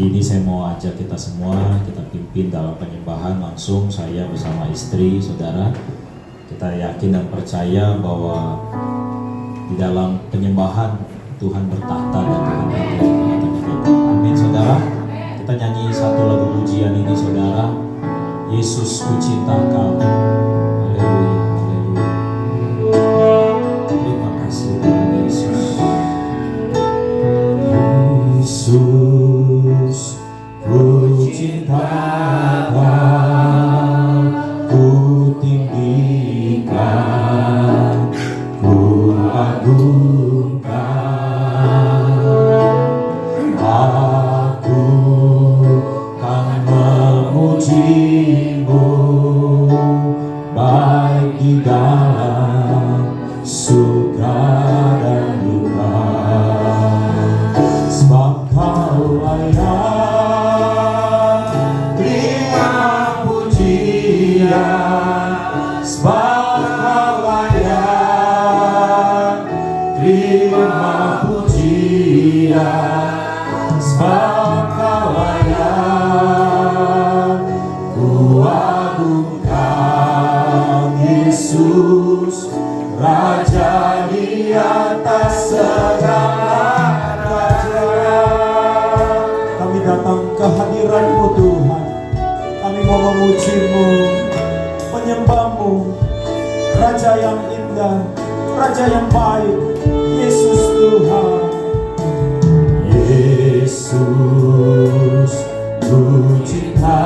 Pagi ini saya mau ajak kita semua, kita pimpin dalam penyembahan langsung, saya bersama istri, saudara. Kita yakin dan percaya bahwa di dalam penyembahan Tuhan bertahta dan Tuhan hadir di tengah-tengah kita. Amin, saudara. Kita nyanyi satu lagu pujian ini, saudara. Yesus, ku cinta Kau. Haleluya, haleluya. Terima kasih Tuhan Yesus. Yesus, ku cinta Kau, ku tinggikan, ku agungkan. Aku kan memuji-Mu, baik di dalam suka dan duka. Sebab Kau layak terima pujian, sebab Kau layak terima pujian, sebab Kau layak ku agungkan. Yesus, Raja di atas segala raja. Kami datang ke hadirat-Mu Tuhan, kami mau memuji-Mu, menyembah-Mu, Raja yang indah, Raja yang baik, Yesus Tuhan. Yesus, ku cinta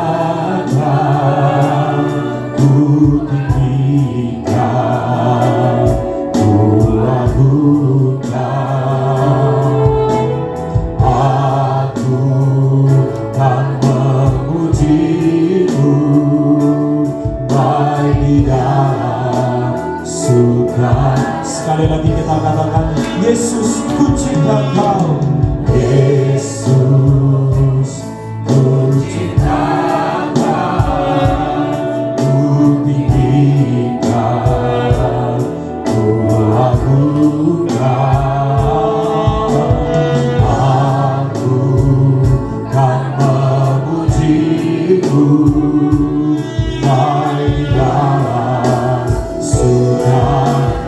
Kau, ku tinggikan, ku agungkan. Aku kan memuji-Mu, baik di dalam suka. Sekali lagi kita katakan, Yesus, ku cinta Kau. Yesus, ku cinta Kau, ku tinggikan, ku agungkan. Aku kan memuji-Mu, baik di dalam surga.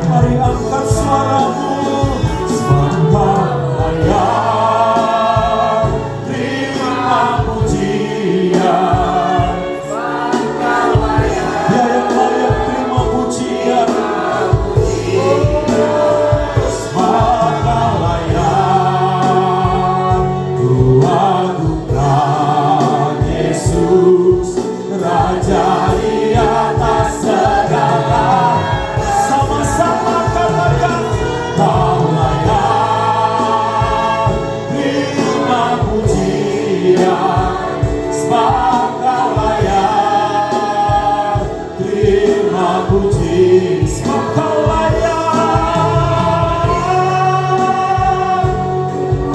Mari angkat suaramu, sebab Kau layak terima pujian. Dia yang layak terima pujian. Sebab Kau layak ku agungkan. Yesus, Raja di atas segala. Sama-sama katakan, Kau layak terima pujian, sebab Kau layak terima puji, sebab Kau layak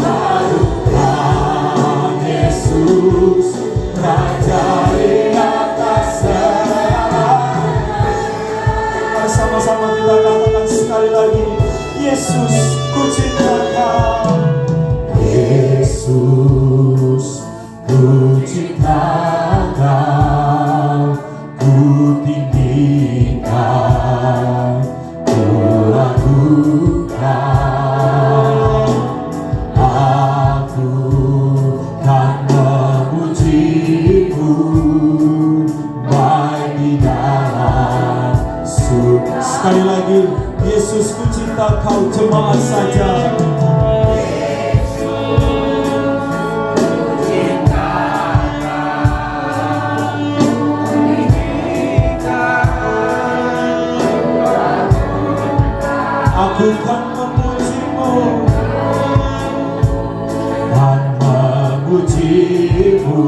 agungkan. Yesus, Raja di atas segala. Mari sama-sama kita katakan sekali lagi, Yesus, ku cinta Kau. Yesus, ku cinta Kau, ku tinggikan, ku agungkan. Aku kan memuji-Mu, baik di dalam surga. Sekali lagi, Yesus, ku cinta Kau, jemaat saja. Aku kan memuji-Mu, kan memuji-Mu,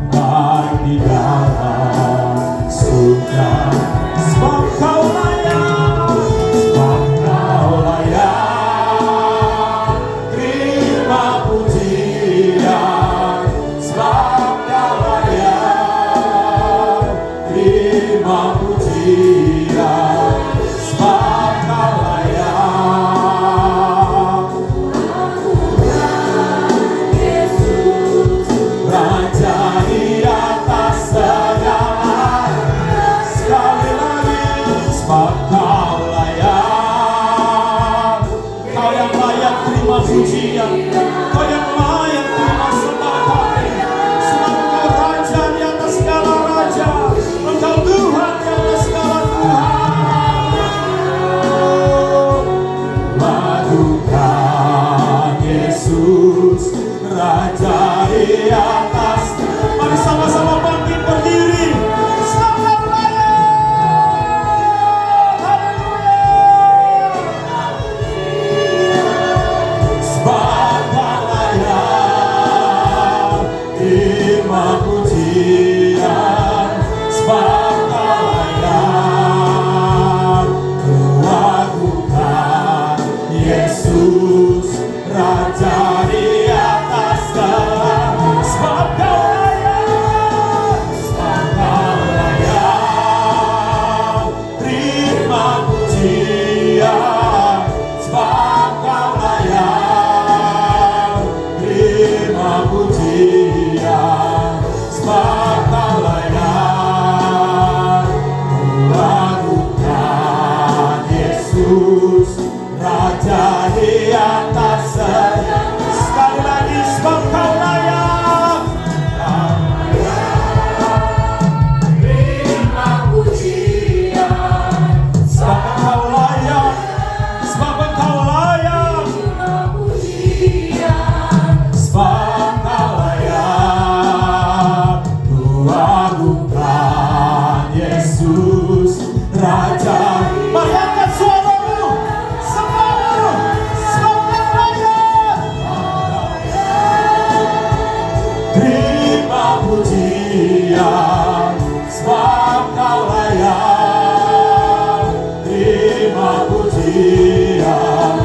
baik di dalam surga. Sebab Kau layak, sebab Kau layak terima pujian, sebab Kau layak terima pujian, sebab Kau layak sebab Kau layak, Kau yang layak terima pujian, Kau yang layak terima sembah kami. Sebab Engkau Raja di atas segala raja, Engkau Tuhan di atas segala Tuhan. Lakukan Yesus Raja di atas. Mari sama-sama bangkit berdiri. Selamat layak. Haleluya. Sebab Kau layak terima pujian. Sebab Kau layak melakukan Yesus Raja di atas segala. Sebab Kau layak, sebab Kau layak terima pujian. Sebab Kau layak terima pujian. Sebab Kau layak melakukan Yesus Raja di atas segala. Sekali lagi, sebab Kau layak, Terima pujian, sebab Engkau layak, sebab Engkau layak, terima pujian, sebab Engkau layak melakukan Yesus Raja. Mari angkat suaramu, semuamu, sebab Kau layak. Terima pujian, sebab Kau layak. Terima pujian,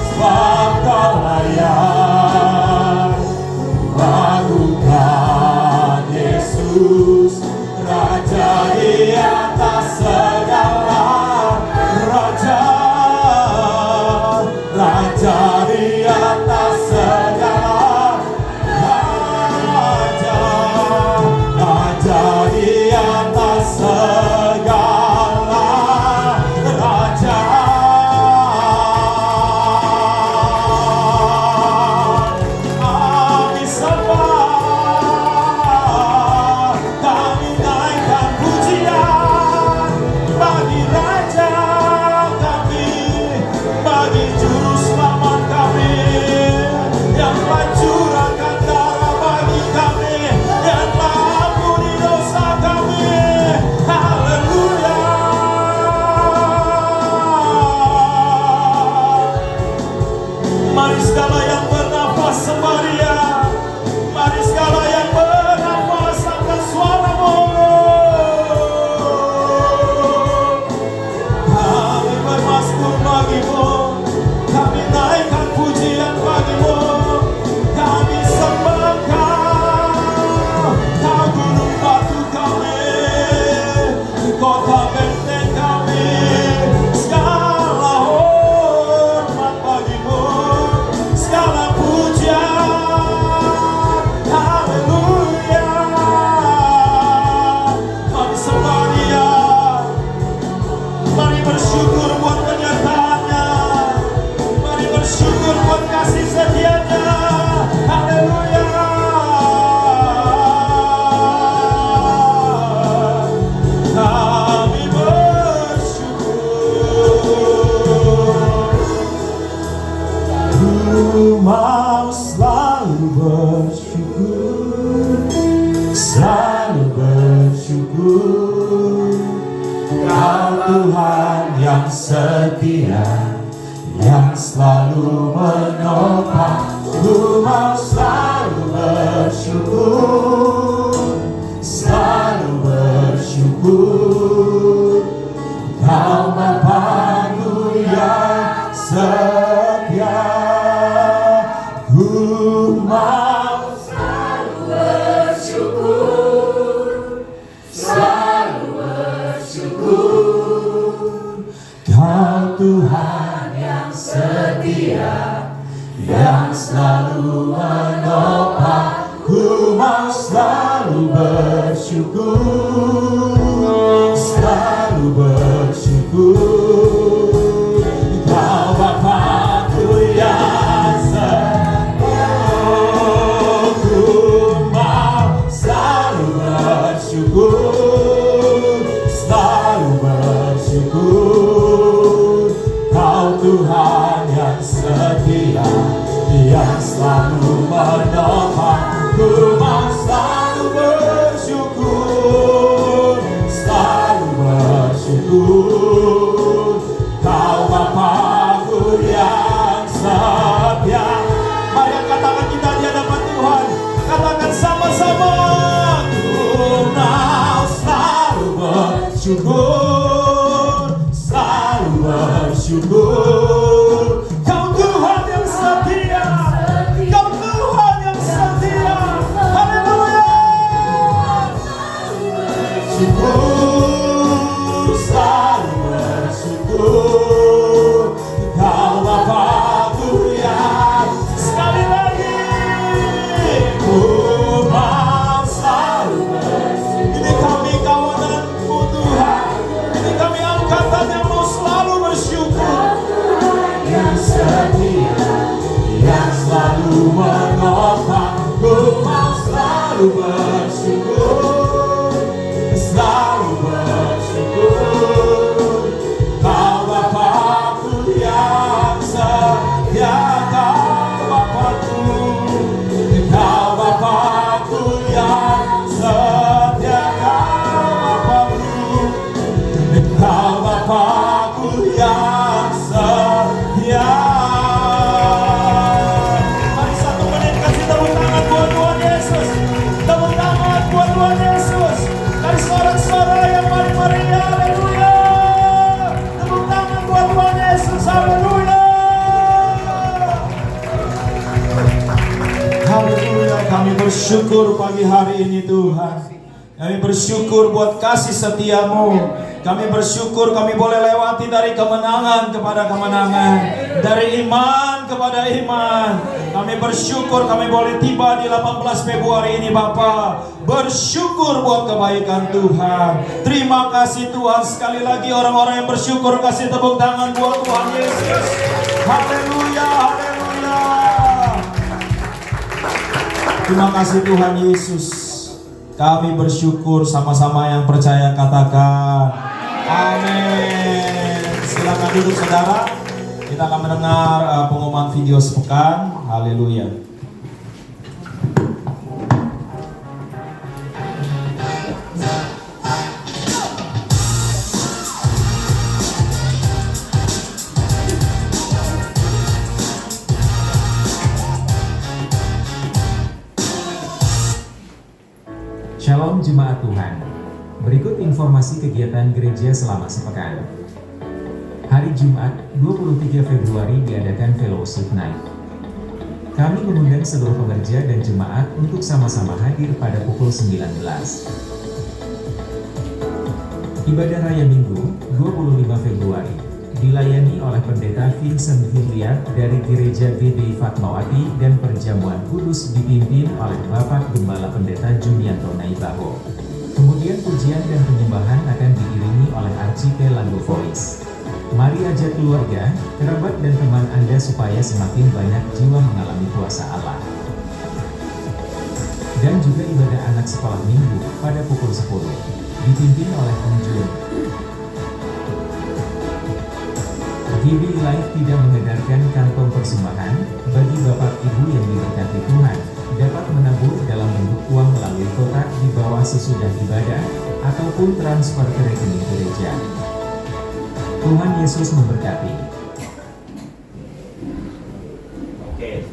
sebab Kau layak. Lakukan Yesus Raja di atas segala raja, Raja di atas segala raja, Raja di atas segala raja. Kami sembah, kami naikkan pujian bagi Raja kami, bagi Juru Selamat kami, yang telah curahkan darah bagi kami, yang telah ampuni dosa kami. Haleluya. Mari segala yang bernafas sembah Dia. Mari segala yang bernafas angkat suaramu. Kami bermasmur bagi-Mu, kami naikkan pujian bagi-Mu, kami sembah Kau, Kau gunung batu kami, kota benteng kami. Segala hormat bagi-Mu, segala pujian. Haleluya. Mari sembah Dia. Mari bersyukur buat penyertaannya. Mari bersyukur buat kasih setia-Nya. Haleluya. Kami bersyukur. Ku mau selalu bersyukur, selalu bersyukur. Kau Tuhan yang setia, yang selalu menopang. Ku mau selalu bersyukur, selalu bersyukur. Kau Bapa-Ku yang setia. Ku mau selalu bersyukur, selalu bersyukur. Kau Tuhan Yang setia, yang selalu menopang. Ku mau selalu bersyukur, selalu bersyukur. Kau Bapa-Ku yang setia. Ku mau selalu bersyukur, selalu bersyukur. Kau Tuhan yang setia, yang selalu menopang. Ku mau selalu bersyukur, selalu bersyukur. Kau Bapa-Ku yang setia. Mari angkat tangan kita di hadapan Tuhan. Katakan sama-sama. Ku mau selalu bersyukur, selalu bersyukur. Kau Tuhan yang setia, Kau Tuhan yang setia. Haleluya. Syukur, selalu bersyukur. Kau Bapa-Ku yang sekali lagi. Ku mau selalu bersyukur. Ini kami kawanan-Mu Tuhan. Ini kami angkatan yang mau selalu bersyukur. Yang setia, yang selalu menopang. Ku mau selalu bersyukur, selalu bersyukur. Kau Bapa-Ku yang setia. Kau Bapa-Ku, Kau Bapa-Ku yang setia. Kau Bapa-Ku yang setia. Mari 1 menit kasih tepuk tangan buat Tuhan Yesus. Tepuk tangan buat Tuhan Yesus. Dari sorak-sorak yang mari-mari, haleluya. Tepuk tangan buat Tuhan Yesus, haleluya. Haleluya, kami bersyukur pagi hari ini Tuhan. Kami bersyukur buat kasih setia-Mu. Kami bersyukur kami boleh lewati dari kemenangan kepada kemenangan, dari iman kepada iman. Kami bersyukur kami boleh tiba di 18 Februari ini Bapa. Bersyukur buat kebaikan Tuhan. Terima kasih Tuhan. Sekali lagi orang-orang yang bersyukur kasih tepuk tangan buat Tuhan Yesus. Haleluya, haleluya. Terima kasih Tuhan Yesus. Kami bersyukur sama-sama yang percaya katakan amin. Silakan duduk saudara. Kita akan mendengar pengumuman video sepekan. Haleluya. Shalom Jemaat Tuhan. Berikut informasi kegiatan gereja selama sepekan. Hari Jumat, 23 Februari diadakan Fellowship Night. Kami mengundang seluruh pekerja dan jemaat untuk sama-sama hadir pada pukul 19. Ibadah Raya Minggu, 25 Februari, dilayani oleh Pendeta Vincent Hilliard dari Gereja GBI Fatmawati dan Perjamuan Kudus dipimpin oleh Bapak Gembala Pendeta Junianto Naibaho. Kemudian pujian dan penyembahan akan diiringi oleh Archipelago Voice. Mari ajak keluarga, kerabat dan teman Anda supaya semakin banyak jiwa mengalami kuasa Allah. Dan juga ibadah anak sekolah minggu pada pukul 10, dipimpin oleh Om Jun. GBI Live tidak mengedarkan kantong persembahan. Bagi Bapak Ibu yang diberkati Tuhan, dapat menabur dalam bentuk uang melalui kotak di bawah sesudah ibadah, ataupun transfer ke rekening gereja. Tuhan Yesus memberkati. Oke,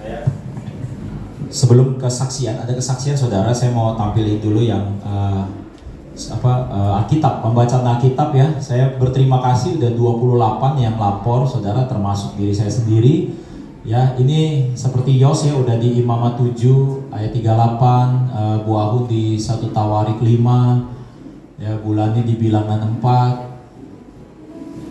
sebelum kesaksian, ada kesaksian saudara, saya mau tampilin dulu yang Alkitab, pembacaan Alkitab ya. Saya berterima kasih udah 28 yang lapor saudara, termasuk diri saya sendiri. Ya, ini seperti Yos ya, udah di Imamat 7 ayat 38, Bu Ahu di 1 Tawarik 5, ya Bulani di Bilangan 4.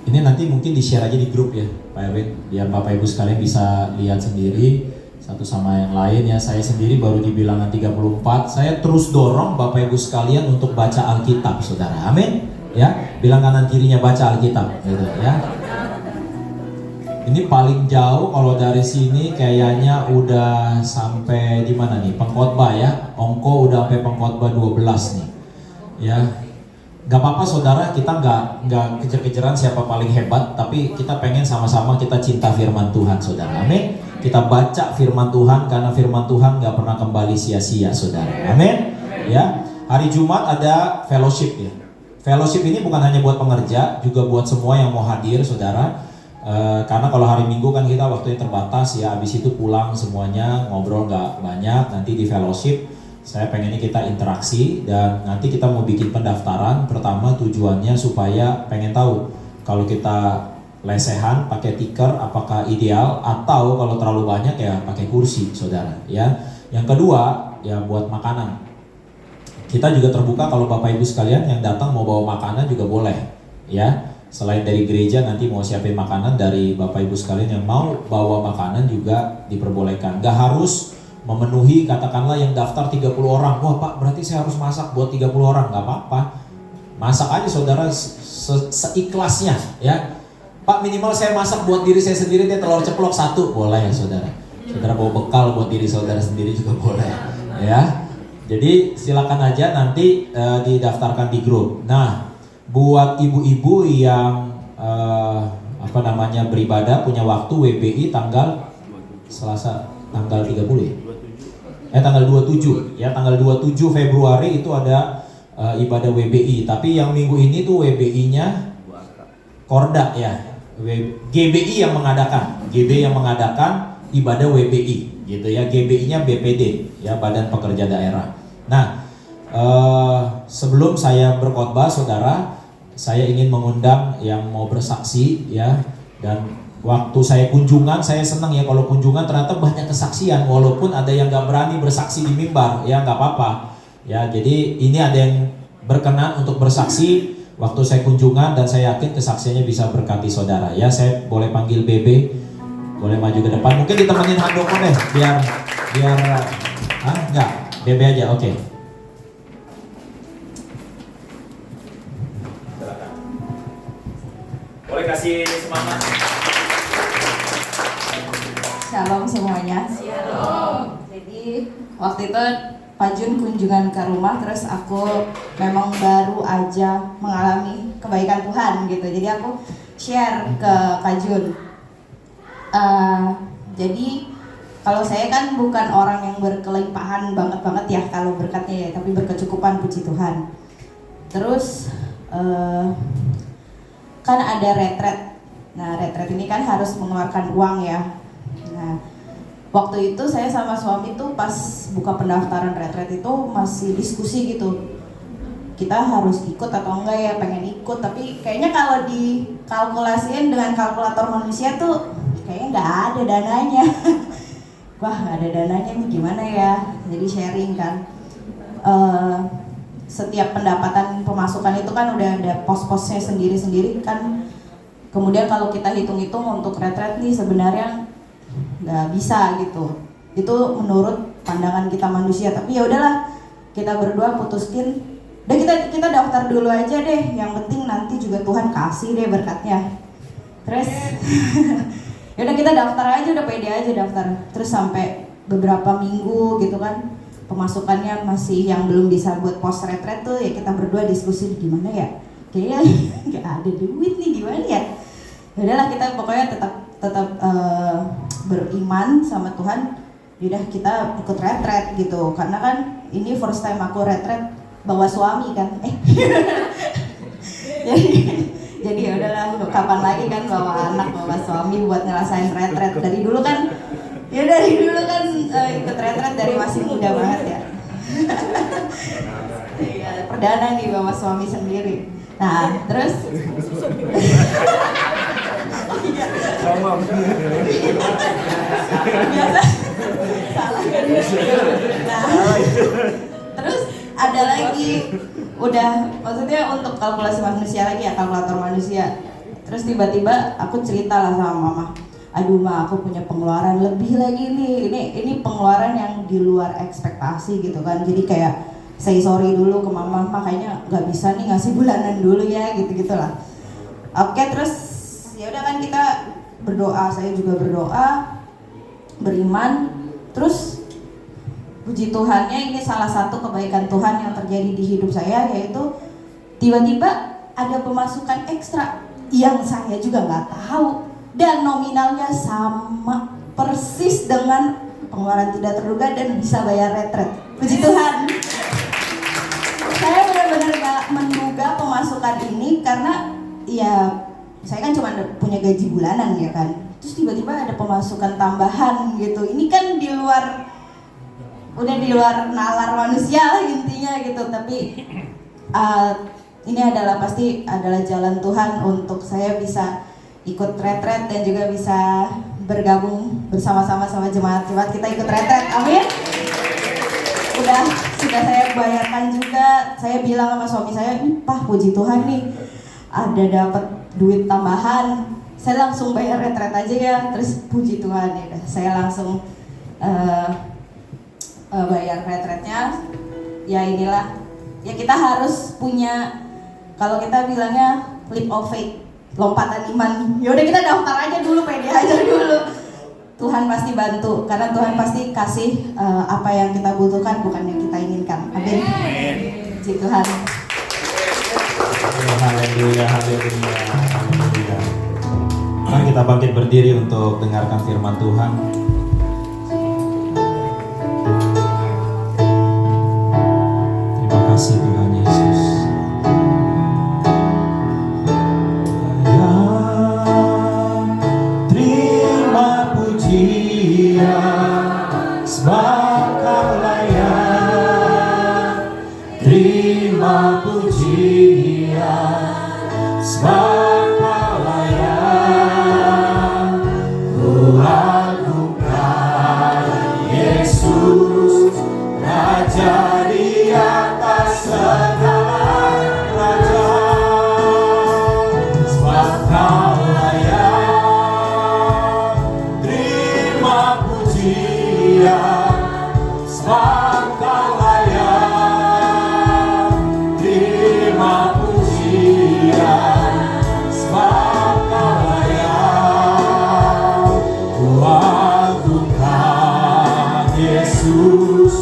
Ini nanti mungkin di-share aja di grup ya, Pak Erwin, biar Bapak Ibu sekalian bisa lihat sendiri satu sama yang lain ya. Saya sendiri baru di Bilangan 34. Saya terus dorong Bapak Ibu sekalian untuk baca Alkitab, saudara. Amin. Ya, Bilang kanan kirinya baca Alkitab gitu ya. Ini paling jauh kalau dari sini kayaknya udah sampai di mana nih? Pengkhotbah ya. Ongko udah sampai pengkhotbah 12 nih. Ya. Gak apa-apa saudara, kita nggak kejar-kejaran siapa paling hebat, tapi kita pengen sama-sama kita cinta firman Tuhan saudara. Amin. Kita baca firman Tuhan karena firman Tuhan gak pernah kembali sia-sia saudara. Amin. Ya. Hari Jumat ada fellowship ya. Fellowship ini bukan hanya buat pengerja, juga buat semua yang mau hadir saudara. Karena kalau hari Minggu kan kita waktunya terbatas ya, habis itu pulang semuanya ngobrol nggak banyak. Nanti di fellowship saya pengennya kita interaksi dan nanti kita mau bikin pendaftaran. Pertama tujuannya supaya pengen tahu kalau kita lesehan pakai tiker apakah ideal, atau kalau terlalu banyak ya pakai kursi saudara ya. Yang kedua ya buat makanan. Kita juga terbuka kalau Bapak Ibu sekalian yang datang mau bawa makanan juga boleh ya. Selain dari gereja nanti mau siapin makanan, dari Bapak Ibu sekalian yang mau bawa makanan juga diperbolehkan. Gak harus memenuhi katakanlah yang daftar 30 orang. Wah Pak berarti saya harus masak buat 30 orang. Gak apa-apa. Masak aja saudara seikhlasnya ya. Pak minimal saya masak buat diri saya sendiri deh, telur ceplok 1. Boleh ya saudara. Saudara bawa bekal buat diri saudara sendiri juga boleh ya. Jadi silakan aja nanti didaftarkan di grup. Nah buat ibu-ibu yang beribadah punya waktu WBI tanggal Selasa tanggal 30 ya. Tanggal 27 ya, tanggal 27 Februari itu ada ibadah WBI. Tapi yang minggu ini tuh WBI-nya Korda ya. GBI yang mengadakan. GB yang mengadakan ibadah WBI gitu ya. GBI-nya BPD ya, Badan Pekerja Daerah. Nah, sebelum saya berkhotbah saudara, saya ingin mengundang yang mau bersaksi ya. Dan waktu saya kunjungan, saya senang ya kalau kunjungan ternyata banyak kesaksian, walaupun ada yang gak berani bersaksi di mimbar ya, gak apa-apa ya. Jadi ini ada yang berkenan untuk bersaksi waktu saya kunjungan, dan saya yakin kesaksiannya bisa berkati saudara ya. Saya boleh panggil BB, boleh maju ke depan, mungkin ditemenin Handoko deh biar enggak, BB aja, oke. Boleh kasih semangat. Shalom semuanya. Shalom. Jadi waktu itu Pak Jun kunjungan ke rumah, terus aku memang baru aja mengalami kebaikan Tuhan gitu. Jadi aku share ke Kak Jun. Jadi kalau saya kan bukan orang yang berkelimpahan banget ya kalau berkatnya ya, tapi berkecukupan, puji Tuhan. Terus kan ada retret. Nah retret ini kan harus mengeluarkan uang ya. Nah waktu itu saya sama suami tuh pas buka pendaftaran retret itu masih diskusi gitu, kita harus ikut atau enggak ya, pengen ikut tapi kayaknya kalau dikalkulasiin dengan kalkulator manusia tuh kayaknya nggak ada dananya. Wah nggak ada dananya nih gimana ya, jadi sharing kan. Setiap pendapatan pemasukan itu kan udah ada pos-posnya sendiri-sendiri kan. Kemudian kalau kita hitung-hitung untuk retret nih sebenarnya nggak bisa gitu. Itu menurut pandangan kita manusia. Tapi ya udahlah, kita berdua putuskin. Udah kita daftar dulu aja deh. Yang penting nanti juga Tuhan kasih deh berkatnya. Terus ya udah kita daftar aja, udah pede aja daftar. Terus sampai beberapa minggu gitu kan, pemasukannya masih yang belum bisa buat pos retret tuh ya, kita berdua diskusi gimana ya, kayaknya nggak ada duit nih gimana ya. Udahlah kita pokoknya tetap beriman sama Tuhan. Udah kita ikut retret gitu, karena kan ini first time aku retret bawa suami kan. jadi ya udahlah, kapan lagi kan bawa anak bawa suami buat ngerasain retret. Dari dulu kan ikut retret dari masih muda banget ya. Perdana nih bawa suami sendiri. Nah terus biasa salah kan. Nah, terus ada lagi, udah maksudnya untuk kalkulasi manusia lagi ya, kalkulator manusia. Terus tiba-tiba aku cerita lah sama mama, aduh ma aku punya pengeluaran lebih lagi nih, ini pengeluaran yang di luar ekspektasi gitu kan. Jadi kayak say sorry dulu ke mama, makanya nggak bisa nih ngasih bulanan dulu ya, gitu-gitulah. Oke, terus ya udah kan kita berdoa, saya juga berdoa, beriman. Terus puji Tuhannya, ini salah satu kebaikan Tuhan yang terjadi di hidup saya, yaitu tiba-tiba ada pemasukan ekstra yang saya juga nggak tahu, dan nominalnya sama persis dengan pengeluaran tidak terduga dan bisa bayar retret. Puji Tuhan. Saya benar-benar gak menduga pemasukan ini, karena ya saya kan cuma punya gaji bulanan ya kan. Terus tiba-tiba ada pemasukan tambahan gitu. Ini kan udah di luar nalar manusia lah intinya gitu. Tapi ini pasti adalah jalan Tuhan untuk saya bisa ikut retret dan juga bisa bergabung bersama-sama sama jemaat-jemaat kita ikut retret. Amin. Sudah saya bayarkan juga. Saya bilang sama suami saya, "Nih, Pak, puji Tuhan nih, ada dapat duit tambahan. Saya langsung bayar retret aja ya." Terus puji Tuhan ya, saya langsung bayar retretnya. Ya inilah, ya kita harus punya, kalau kita bilangnya leap of faith, lompatan iman. Ya udah, kita daftar aja dulu, pede aja dulu. Tuhan pasti bantu, karena Tuhan pasti kasih apa yang kita butuhkan, bukan yang kita inginkan. Amin. Puji Tuhan. Haleluya, haleluya, haleluya. Mari kita bangkit berdiri untuk dengarkan firman Tuhan. Terima kasih Tuhan Yesus. Terima pujian sebab Kau layak. Terima pujian sebab Kau layak. Ku agungkan Yesus, Raja di atas segala raja. Sebab Kau layak. Terima pujian sebab Kau layak. Terima pujian sebab Kau layak. Ku agungkan Yesus,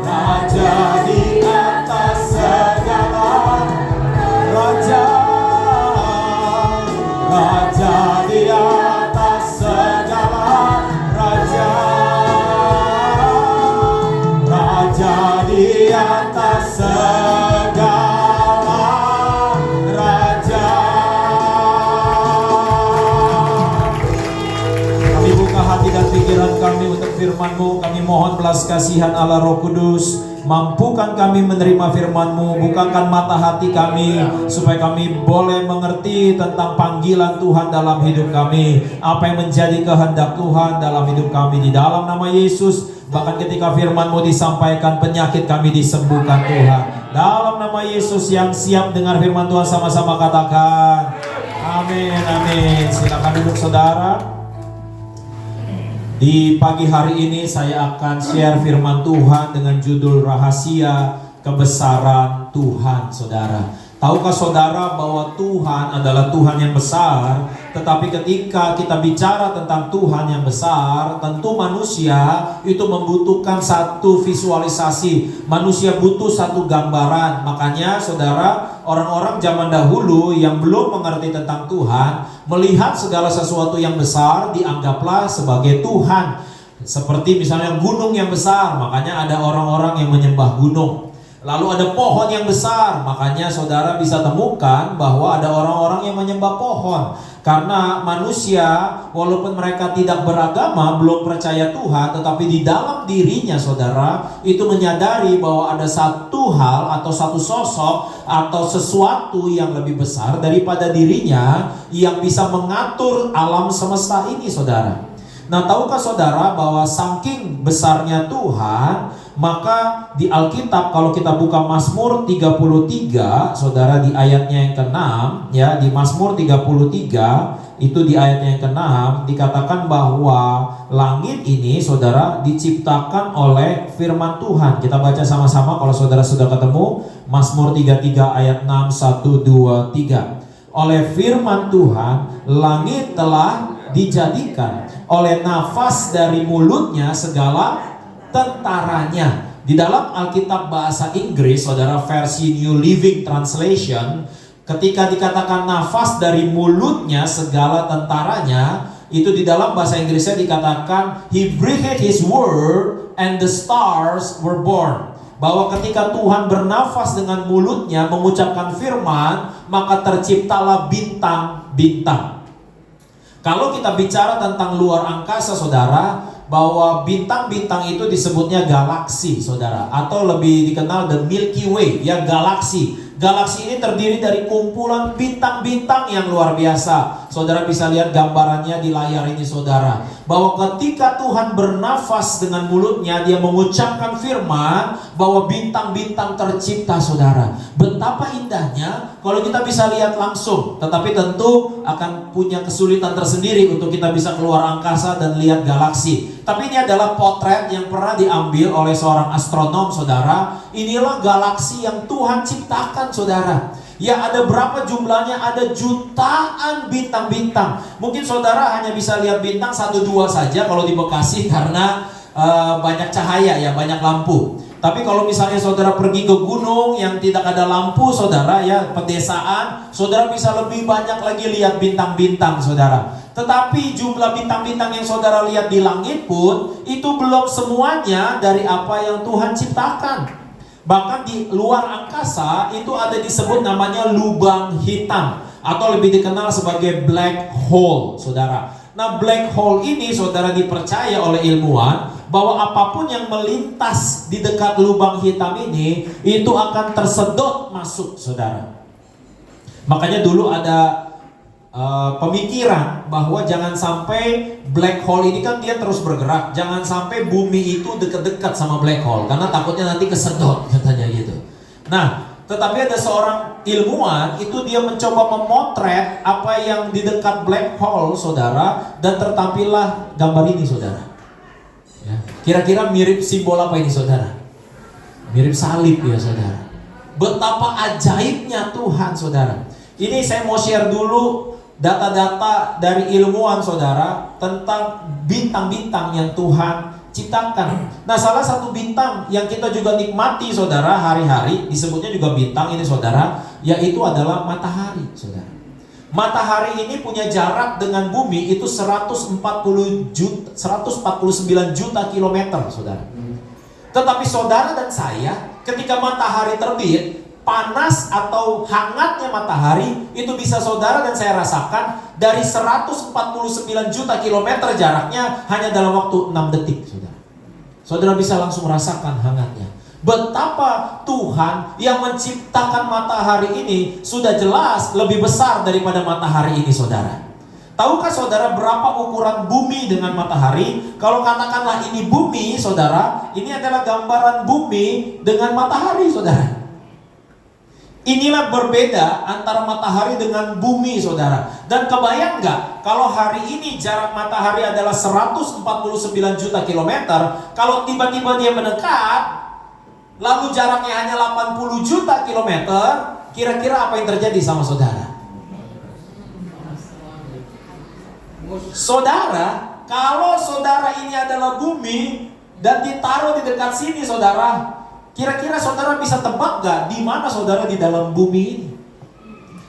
Raja di atas segala raja. Raja di atas segala raja. Raja di atas segala raja. Kami buka hati dan pikiran kami untuk firman-Mu. Kami mohon belas kasihan Allah Roh Kudus. Mampukan kami menerima firman-Mu, bukakan mata hati kami, supaya kami boleh mengerti tentang panggilan Tuhan dalam hidup kami, apa yang menjadi kehendak Tuhan dalam hidup kami. Di dalam nama Yesus, bahkan ketika firman-Mu disampaikan, penyakit kami disembuhkan Tuhan. Dalam nama Yesus, yang siap dengar firman Tuhan sama-sama katakan amin, amin. Silakan duduk saudara. Di pagi hari ini saya akan share firman Tuhan dengan judul Rahasia Kebesaran Tuhan, saudara. Tahukah saudara bahwa Tuhan adalah Tuhan yang besar? Tetapi ketika kita bicara tentang Tuhan yang besar, tentu manusia itu membutuhkan satu visualisasi. Manusia butuh satu gambaran. Makanya saudara, orang-orang zaman dahulu yang belum mengerti tentang Tuhan, melihat segala sesuatu yang besar dianggaplah sebagai Tuhan. Seperti misalnya gunung yang besar, makanya ada orang-orang yang menyembah gunung. Lalu ada pohon yang besar, makanya saudara bisa temukan bahwa ada orang-orang yang menyembah pohon. Karena manusia walaupun mereka tidak beragama, belum percaya Tuhan, tetapi di dalam dirinya saudara itu menyadari bahwa ada satu hal atau satu sosok atau sesuatu yang lebih besar daripada dirinya yang bisa mengatur alam semesta ini, saudara. Nah, tahukah saudara bahwa saking besarnya Tuhan, maka di Alkitab kalau kita buka Mazmur 33, saudara, di ayatnya yang ke-6 ya, di Mazmur 33 itu di ayat yang ke-6 dikatakan bahwa langit ini saudara diciptakan oleh firman Tuhan. Kita baca sama-sama kalau saudara sudah ketemu. Mazmur 33 ayat 6, 1, 2, 3. Oleh firman Tuhan langit telah dijadikan, oleh nafas dari mulutnya segala tentaranya. Di dalam Alkitab bahasa Inggris, saudara, versi New Living Translation, ketika dikatakan nafas dari mulutnya segala tentaranya, itu di dalam bahasa Inggrisnya dikatakan He breathed His word and the stars were born. Bahwa ketika Tuhan bernafas dengan mulutnya mengucapkan firman, maka terciptalah bintang-bintang. Kalau kita bicara tentang luar angkasa, saudara, bahwa bintang-bintang itu disebutnya galaksi, saudara, atau lebih dikenal the Milky Way, ya, galaksi. Galaksi ini terdiri dari kumpulan bintang-bintang yang luar biasa. Saudara bisa lihat gambarannya di layar ini, saudara, bahwa ketika Tuhan bernafas dengan mulutnya, Dia mengucapkan firman, bahwa bintang-bintang tercipta, saudara. Betapa indahnya kalau kita bisa lihat langsung, tetapi tentu akan punya kesulitan tersendiri untuk kita bisa keluar angkasa dan lihat galaksi. Tapi ini adalah potret yang pernah diambil oleh seorang astronom, saudara. Inilah galaksi yang Tuhan ciptakan, saudara. Ya, ada berapa jumlahnya? Ada jutaan bintang-bintang. Mungkin saudara hanya bisa lihat bintang 1-2 saja kalau di Bekasi karena banyak cahaya, ya, banyak lampu. Tapi kalau misalnya saudara pergi ke gunung yang tidak ada lampu, saudara, ya, pedesaan, saudara bisa lebih banyak lagi lihat bintang-bintang, saudara. Tetapi jumlah bintang-bintang yang saudara lihat di langit pun itu belum semuanya dari apa yang Tuhan ciptakan. Bahkan di luar angkasa itu ada disebut namanya lubang hitam, atau lebih dikenal sebagai black hole, saudara. Nah, black hole ini, saudara, dipercaya oleh ilmuwan bahwa apapun yang melintas di dekat lubang hitam ini itu akan tersedot masuk, saudara. Makanya dulu ada pemikiran bahwa jangan sampai black hole ini, kan dia terus bergerak, jangan sampai bumi itu dekat-dekat sama black hole karena takutnya nanti kesedot, katanya gitu. Nah, tetapi ada seorang ilmuwan itu dia mencoba memotret apa yang di dekat black hole, saudara, dan tertampillah gambar ini, saudara. Ya. Kira-kira mirip simbol apa ini, saudara? Mirip salib, ya, saudara. Betapa ajaibnya Tuhan, saudara. Ini saya mau share dulu data-data dari ilmuwan, saudara, tentang bintang-bintang yang Tuhan ciptakan. Nah, salah satu bintang yang kita juga nikmati, saudara, hari-hari, disebutnya juga bintang ini, saudara, yaitu adalah matahari, saudara. Matahari ini punya jarak dengan bumi itu 149 juta kilometer, saudara. Tetapi saudara dan saya, ketika matahari terbit, panas atau hangatnya matahari itu bisa saudara dan saya rasakan dari 149 juta kilometer jaraknya hanya dalam waktu 6 detik, saudara. Saudara bisa langsung rasakan hangatnya. Betapa Tuhan yang menciptakan matahari ini sudah jelas lebih besar daripada matahari ini, saudara. Tahukah saudara berapa ukuran bumi dengan matahari? Kalau katakanlah ini bumi, saudara, ini adalah gambaran bumi dengan matahari, saudara. Inilah berbeda antara matahari dengan bumi, saudara. Dan kebayang nggak kalau hari ini jarak matahari adalah 149 juta kilometer, kalau tiba-tiba dia mendekat, lalu jaraknya hanya 80 juta kilometer, kira-kira apa yang terjadi sama saudara? Saudara, kalau saudara ini adalah bumi dan ditaruh di dekat sini, saudara, kira-kira saudara bisa tebak gak di mana saudara di dalam bumi ini?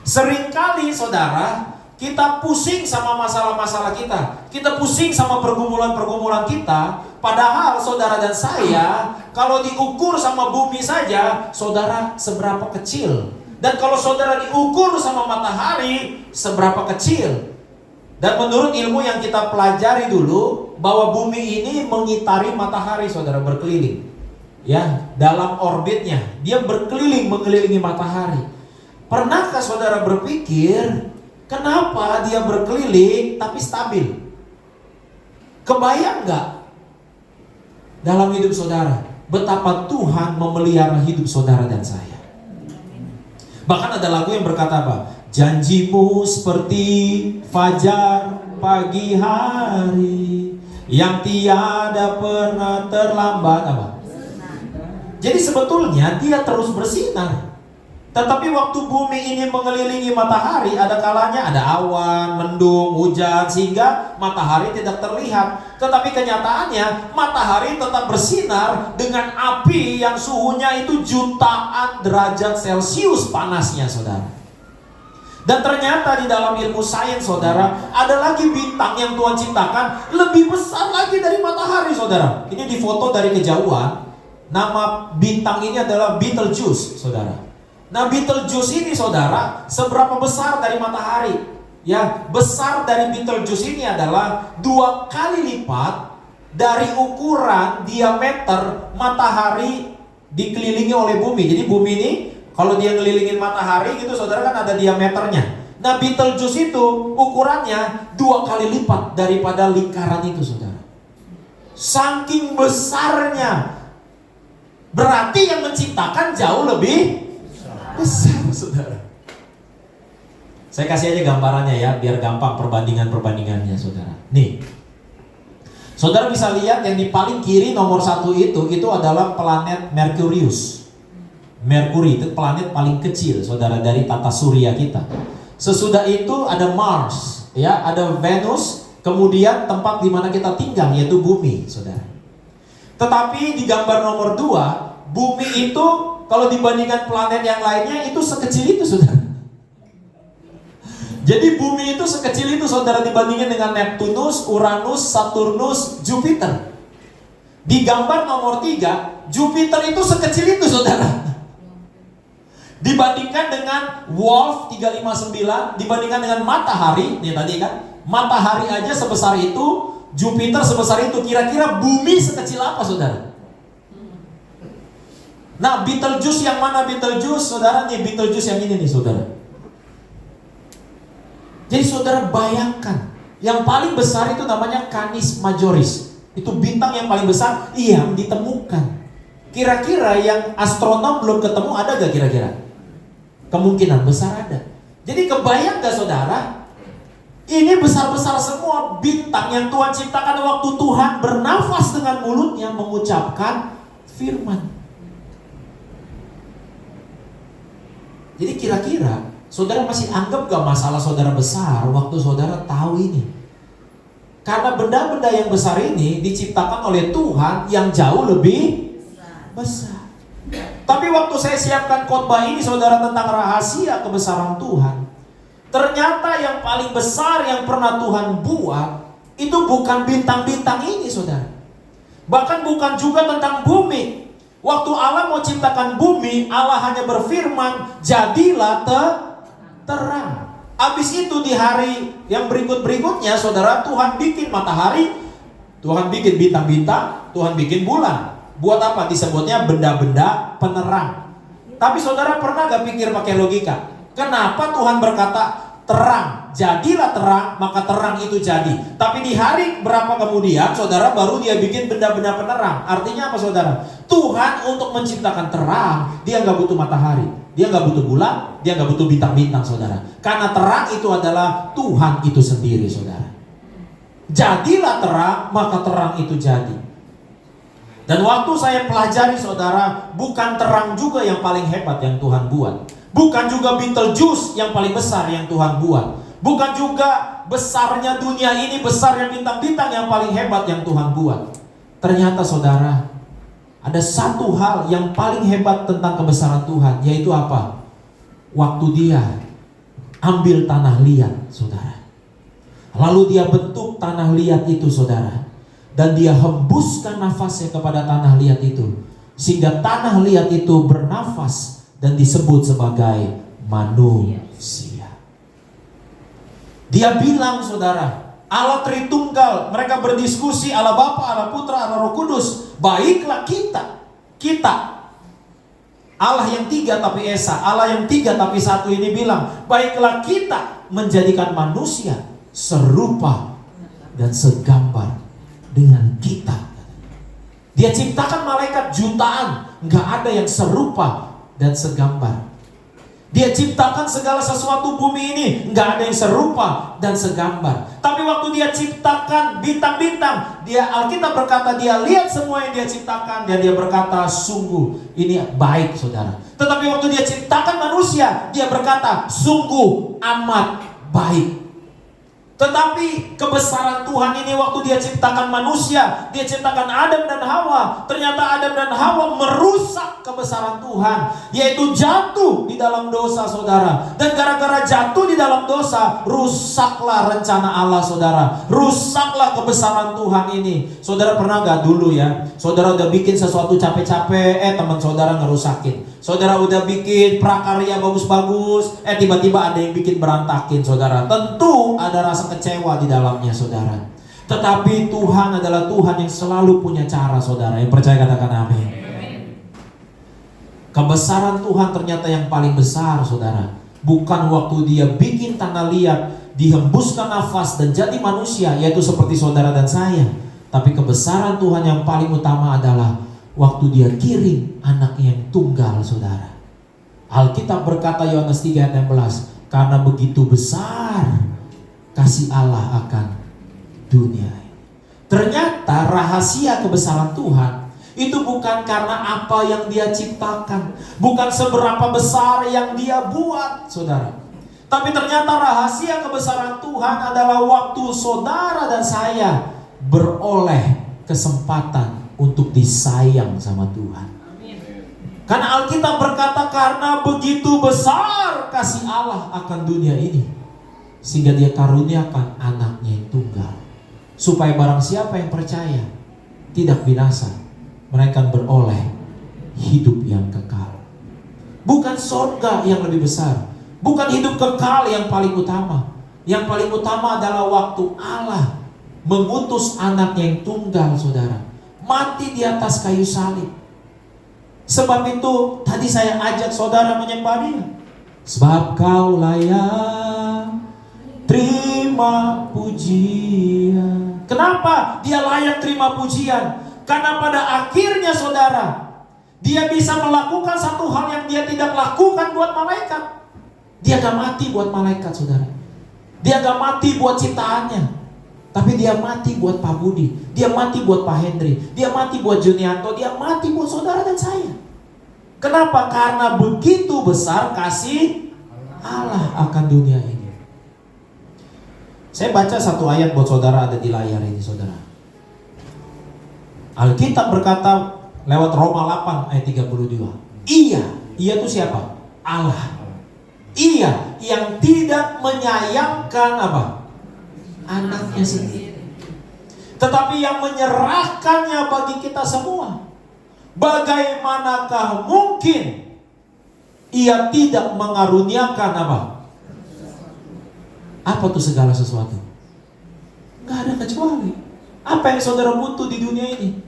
Seringkali, saudara, kita pusing sama masalah-masalah kita. Kita pusing sama pergumulan-pergumulan kita. Padahal saudara dan saya, kalau diukur sama bumi saja, saudara seberapa kecil. Dan kalau saudara diukur sama matahari, seberapa kecil. Dan menurut ilmu yang kita pelajari dulu, bahwa bumi ini mengitari matahari, saudara, berkeliling. Ya, dalam orbitnya dia berkeliling mengelilingi matahari. Pernahkah saudara berpikir kenapa dia berkeliling tapi stabil? Kebayang nggak dalam hidup saudara betapa Tuhan memelihara hidup saudara dan saya? Bahkan ada lagu yang berkata apa? Janjimu seperti fajar pagi hari yang tiada pernah terlambat. Apa? Jadi sebetulnya dia terus bersinar. Tetapi waktu bumi ini mengelilingi matahari, ada kalanya ada awan, mendung, hujan, sehingga matahari tidak terlihat. Tetapi kenyataannya matahari tetap bersinar dengan api yang suhunya itu jutaan derajat Celcius panasnya, saudara. Dan ternyata di dalam ilmu sains, saudara, ada lagi bintang yang Tuhan ciptakan lebih besar lagi dari matahari, saudara. Ini difoto dari kejauhan. Nama bintang ini adalah Betelgeuse, saudara. Nah, Betelgeuse ini, saudara, seberapa besar dari matahari? Ya, besar dari Betelgeuse ini adalah 2 kali lipat dari ukuran diameter matahari dikelilingi oleh bumi. Jadi bumi ini kalau dia ngelilingin matahari gitu, saudara, kan ada diameternya. Nah, Betelgeuse itu ukurannya 2 kali lipat daripada lingkaran itu, saudara. Saking besarnya. Berarti yang menciptakan jauh lebih besar, saudara. Saya kasih aja gambarannya ya, biar gampang perbandingannya, saudara. Nih, saudara bisa lihat yang di paling kiri nomor 1 itu adalah planet Merkurius. Merkuri itu planet paling kecil, saudara, dari tata surya kita. Sesudah itu ada Mars, ya, ada Venus, kemudian tempat di mana kita tinggal yaitu bumi, saudara. Tetapi di gambar nomor 2, bumi itu kalau dibandingkan planet yang lainnya itu sekecil itu, saudara. Jadi bumi itu sekecil itu, saudara, dibandingkan dengan Neptunus, Uranus, Saturnus, Jupiter. Di gambar nomor 3, Jupiter itu sekecil itu, saudara. Dibandingkan dengan Wolf 359, dibandingkan dengan matahari, nih tadi kan, matahari aja sebesar itu, Jupiter sebesar itu. Kira-kira bumi sekecil apa, saudara? Nah, Betelgeuse yang mana Betelgeuse, saudara? Nih Betelgeuse yang ini nih, saudara. Jadi saudara bayangkan, yang paling besar itu namanya Canis Majoris. Itu bintang yang paling besar yang ditemukan. Kira-kira yang astronom belum ketemu ada gak kira-kira? Kemungkinan besar ada. Jadi kebayang gak, saudara? Ini besar-besar semua bintang yang Tuhan ciptakan waktu Tuhan bernafas dengan mulutnya mengucapkan firman. Jadi kira-kira saudara masih anggap gak masalah saudara besar waktu saudara tahu ini? Karena benda-benda yang besar ini diciptakan oleh Tuhan yang jauh lebih besar. Tapi waktu saya siapkan khotbah ini, saudara, tentang rahasia kebesaran Tuhan, ternyata yang paling besar yang pernah Tuhan buat itu bukan bintang-bintang ini, saudara. Bahkan bukan juga tentang bumi. Waktu Allah mau ciptakan bumi, Allah hanya berfirman, jadilah terang. Habis itu di hari yang berikutnya, saudara, Tuhan bikin matahari, Tuhan bikin bintang-bintang, Tuhan bikin bulan. Buat apa? Disebutnya benda-benda penerang. Tapi saudara pernah gak pikir pakai logika? Kenapa Tuhan berkata terang, jadilah terang, maka terang itu jadi. Tapi di hari berapa kemudian, saudara, baru dia bikin benda-benda penerang. Artinya apa, saudara? Tuhan untuk menciptakan terang, dia gak butuh matahari, dia gak butuh bulan, dia gak butuh bintang-bintang, saudara. Karena terang itu adalah Tuhan itu sendiri, saudara. Jadilah terang, maka terang itu jadi. Dan waktu saya pelajari, saudara, bukan terang juga yang paling hebat yang Tuhan buat. Bukan juga Betelgeuse yang paling besar yang Tuhan buat. Bukan juga besarnya dunia ini, besarnya bintang-bintang yang paling hebat yang Tuhan buat. Ternyata, saudara, ada satu hal yang paling hebat tentang kebesaran Tuhan, yaitu apa? Waktu dia ambil tanah liat, saudara. Lalu dia bentuk tanah liat itu, saudara. Dan dia hembuskan nafasnya kepada tanah liat itu, sehingga tanah liat itu bernafas dan disebut sebagai manusia. Dia bilang, saudara, Allah Tritunggal, mereka berdiskusi, Allah Bapa, Allah Putra, Allah Roh Kudus. Baiklah kita Allah yang 3 tapi Esa, Allah yang 3 tapi 1 ini bilang, baiklah kita menjadikan manusia serupa dan segambar dengan kita. Dia ciptakan malaikat jutaan, nggak ada yang serupa dan segambar. Dia ciptakan segala sesuatu bumi ini, nggak ada yang serupa dan segambar. Tapi waktu dia ciptakan bintang-bintang, Alkitab berkata dia lihat semua yang dia ciptakan dan dia berkata sungguh ini baik, saudara. Tetapi waktu dia ciptakan manusia, dia berkata sungguh amat baik. Tetapi kebesaran Tuhan ini waktu dia ciptakan manusia, dia ciptakan Adam dan Hawa, ternyata Adam dan Hawa merusak kebesaran Tuhan, yaitu jatuh di dalam dosa, saudara. Dan gara-gara jatuh di dalam dosa, rusaklah rencana Allah, saudara. Rusaklah kebesaran Tuhan ini. Saudara pernah gak dulu ya, saudara udah bikin sesuatu capek-capek, teman saudara ngerusakin. Saudara udah bikin prakarya bagus-bagus, tiba-tiba ada yang bikin berantakin, saudara. Tentu ada rasa kecewa di dalamnya, saudara. Tetapi Tuhan adalah Tuhan yang selalu punya cara, saudara. Yang percaya katakan amin. Kebesaran Tuhan ternyata yang paling besar, saudara. Bukan waktu dia bikin tanah liat, dihembuskan nafas dan jadi manusia, yaitu seperti saudara dan saya. Tapi kebesaran Tuhan yang paling utama adalah waktu dia kirim anaknya yang tunggal, saudara. Alkitab berkata Yohanes 3 ayat 16, karena begitu besar kasih Allah akan dunia. Ternyata rahasia kebesaran Tuhan itu bukan karena apa yang dia ciptakan, bukan seberapa besar yang dia buat, saudara. Tapi ternyata rahasia kebesaran Tuhan adalah waktu saudara dan saya beroleh kesempatan untuk disayang sama Tuhan. Karena Alkitab berkata karena begitu besar kasih Allah akan dunia ini, sehingga dia karuniakan anaknya yang tunggal, supaya barang siapa yang percaya tidak binasa, mereka beroleh hidup yang kekal. Bukan surga yang lebih besar, bukan hidup kekal yang paling utama. Yang paling utama adalah waktu Allah mengutus anaknya yang tunggal, saudara, mati di atas kayu salib. Sebab itu tadi saya ajak saudara menyembah Dia. Sebab Kau layak terima pujian. Kenapa Dia layak terima pujian? Karena pada akhirnya, saudara, Dia bisa melakukan satu hal yang Dia tidak lakukan buat malaikat. Dia gak mati buat malaikat, saudara. Dia gak mati buat ciptaannya, tapi Dia mati buat Pak Budi, Dia mati buat Pak Hendri, Dia mati buat Junianto, Dia mati buat saudara dan saya. Kenapa? Karena begitu besar kasih Allah akan dunia ini. Saya baca satu ayat buat saudara, ada di layar ini, saudara. Alkitab berkata lewat Roma 8 ayat 32. Ia itu siapa? Allah. Ia yang tidak menyayangkan apa? Anaknya sendiri, tetapi yang menyerahkannya bagi kita semua. Bagaimanakah mungkin Ia tidak mengaruniakan apa? Apa tuh segala sesuatu? Gak ada kecuali. Apa yang saudara butuh di dunia ini?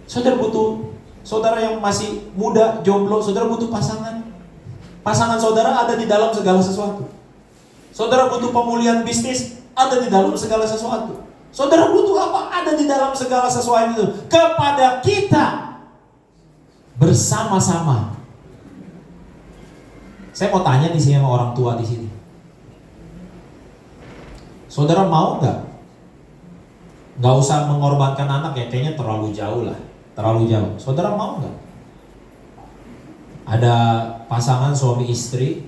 Saudara butuh, saudara yang masih muda, jomblo, saudara butuh pasangan. Pasangan saudara ada di dalam segala sesuatu. Saudara butuh pemulihan bisnis, ada di dalam segala sesuatu. Saudara butuh apa? Ada di dalam segala sesuatu itu. Kepada kita bersama-sama. Saya mau tanya di sini sama orang tua di sini. Saudara mau nggak? Nggak usah mengorbankan anak ya, kayaknya terlalu jauh lah, terlalu jauh. Saudara mau nggak? Ada pasangan suami istri,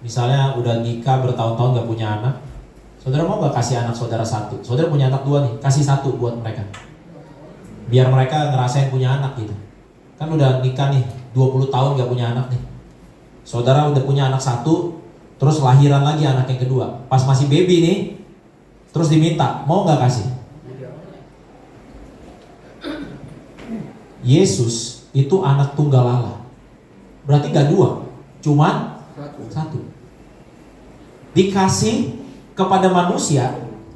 misalnya udah nikah bertahun-tahun nggak punya anak. Saudara mau gak kasih anak saudara satu? Saudara punya anak 2 nih, kasih 1 buat mereka, biar mereka ngerasain punya anak gitu. Kan udah nikah nih, 20 tahun gak punya anak nih. Saudara udah punya anak 1, terus lahiran lagi anak yang kedua. Pas masih baby nih, terus diminta, mau gak kasih? Yesus itu anak tunggal Allah. Berarti gak 2, cuman 1. Dikasih kepada manusia